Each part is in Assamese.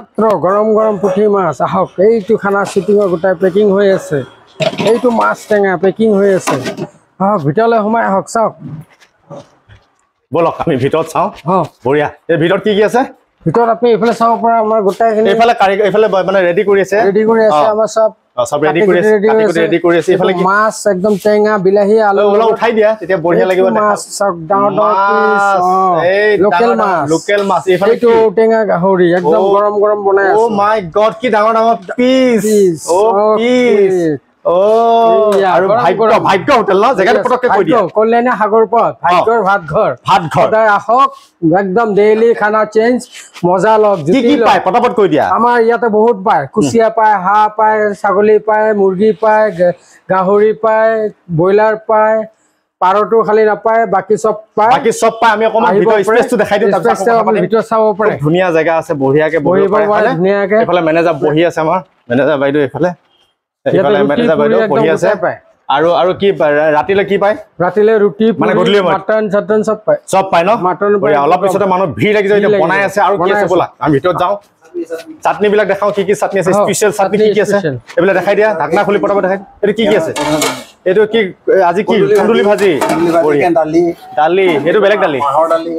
মাত্ৰ গৰম গৰম পুঠি মাছ আহক এইটো খানা শুটিঙৰ গোটাই পেকিং হৈ আছে এইটো মাছ টেঙা পেকিং হৈ আছে আহক ভিতৰলৈ সোমাই আহক চাওক বলক আমি ভিতৰত চাওঁ বঢ়িয়া এই ভিতৰত কি আছে ভিতৰত আপুনি এইফালে চাব পৰা আমাৰ গোটাইখিনি এইফালে মানে ৰেডি কৰি আছে আমাৰ সব ৰেডি কৰি আছে এইফালে কি মাছ একদম টেঙা বিলাহী আলু উঠাই দিয়া তেতিয়া বঢ়িয়া লাগিব মাছ চাওক ডাঙৰ এই লোকেল মাছ এইফালে এইটো টেঙা গাহৰি একদম গৰম গৰম বনাই আছে ও মাই গড কি ডাঙৰ পিস পিস আৰু ভাগ্য হোটেল ন জেগাটো পটককে কৈ দিয়া কল্যাণী সাগৰ পথ ভাগ্যৰ ভাত ঘৰ সদায় আহক একদম ডেইলি খানা চেঞ্জ মজা লওক কি পায় পটাপট কৈ দিয়া আমাৰ ইয়াতে বহুত পায় কুচিয়া পায় হাঁহ পায় ছাগলী পায় মুৰ্গী পায় গাহৰি পায় ব্ৰইলাৰ পায় পাৰটো খালি নাপায় বাকি চব পায় আমি অকমান ভিতৰৰ স্পেচটো দেখাই দিওঁ তাৰপিছত আপুনি ভিতৰত চাব পাৰে ধুনীয়া জায়গা আছে বঢ়িয়াকে বহিব পাৰে ধুনীয়াকে এফালে মেনেজাৰ বহি আছে আমাৰ মেনেজাৰ বাইদেউ এফালে মেনেজাৰ বাইদেউ বহি আছে আৰু কি ৰাতিলে কি পায় ৰাতিলে ৰুটি মানে মটন চটন চব পায় ন মটন অলপ পিছতে মানুহ ভিৰ লাগি যায় বনাই আছে আৰু কি আছে বলা আমি ভিতৰত যাওঁ চাটনি বিলাক দেখাও কি চাটনি আছে স্পেশাল চাটনি কি আছে এইবিলাক দেখাই দিয়া ঢাকনা খুলি পটাপট দেখাই এইটো কি আছে এইটো কি আজি কি কুন্দুলি ভাজি দালি এইটো বেলেগ দালি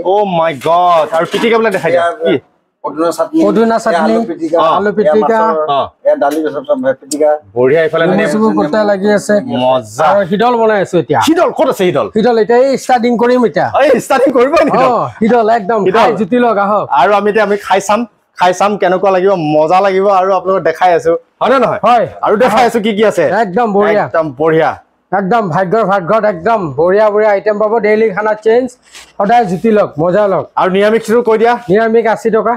ও মাই গড আৰু পিটিকা বিলাক দেখাই দিয়া কি পদিনা চাটনি আলু পিটিকা দালি পিটিকা বঢ়িয়া ইফালে গোটা লাগি আছে মজা আৰু হিডল বনাই আছো এতিয়া হিডল ক'ত আছে হিডল এতিয়া ষ্টাৰ্টিং কৰিম এতিয়া ষ্টাৰ্টিং কৰিব হিডল একদম জুতি লগ আহক আৰু আমি খাই চাম কেনেকুৱা লাগিব মজা লাগিব আৰু আপোনালোকক দেখাই আছো হয় নে নহয় হয় আৰু দেখাই আছো কি আছে একদম বঢ়িয়া একদম ভাগ্যৰ ভাত ঘৰ একদম বঢ়িয়া আইটেম পাব ডেইলি খানা চেঞ্জ সদায় জুতি লওক মজা লওক আৰু নিৰামিষটো কৈ দিয়া নিৰামিষ 80 টকা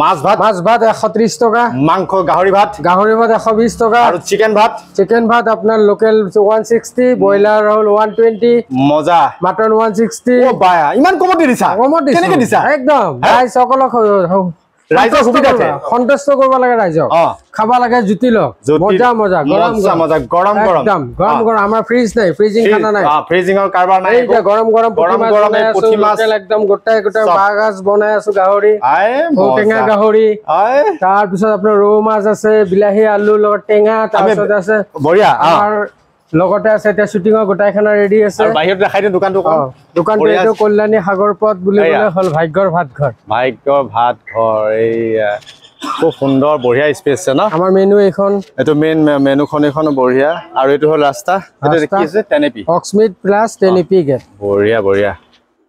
মাছ ভাত 130 টকা মাংস গাহৰি ভাত 120 টকা আৰু চিকেন ভাত আপোনাৰ লোকেল 160 ব্ৰইলাৰ হ'ল 120 মজা মটন 160 ও বায়া ইমান কমত দিছা কেনেকৈ দিছা একদম ৰাইজ সকলক ৰাইজৰ সুবিধাতে সন্তুষ্ট কৰিব লাগে ৰাইজক খাবা লাগে জুতি লওক মজা গৰম আমাৰ ফ্ৰিজ নাই ফ্ৰিজিং খানা নাই ফ্ৰিজিংৰ কাৰবাৰ নাই এইটা গৰম পুঠি মাছ একদম গোটাই বাগাজ বনাই আছো গাহৰি টেঙা গাহৰি তাৰ পিছত আপোনাৰ ৰৌ মাছ আছে বিলাহী আলু লগত টেঙা তাৰ পিছত আছে বঢ়িয়া আমাৰ লগতে আছে এতিয়া শুটিংৰ গোটাই খানা ৰেডি আছে আৰু বাহিৰত দেখাই দিও দোকানটো এইটো কল্যাণী সাগৰ পথ বুলি ক'লে হ'ল ভাগ্যৰ ভাত ঘৰ এইয়া খুব সুন্দৰ বঢ়িয়া স্পেচ আছে ন আমাৰ মেনু এইখন এইটো মেইন মেনুখন এইখন বঢ়িয়া আৰু এইটো হ'ল ৰাস্তা এটা কি আছে টেনেপি অক্সমিট প্লাস টেনেপি গেট বঢ়িয়া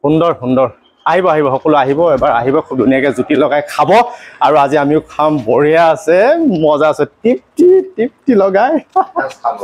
সুন্দৰ আহিব সকলো আহিব এবাৰ আহিব খুব ধুনীয়াকে জুতি লগাই খাব আৰু আজি আমিও খাম বঢ়িয়া আছে মজা আছে টিপটি লগাই খাব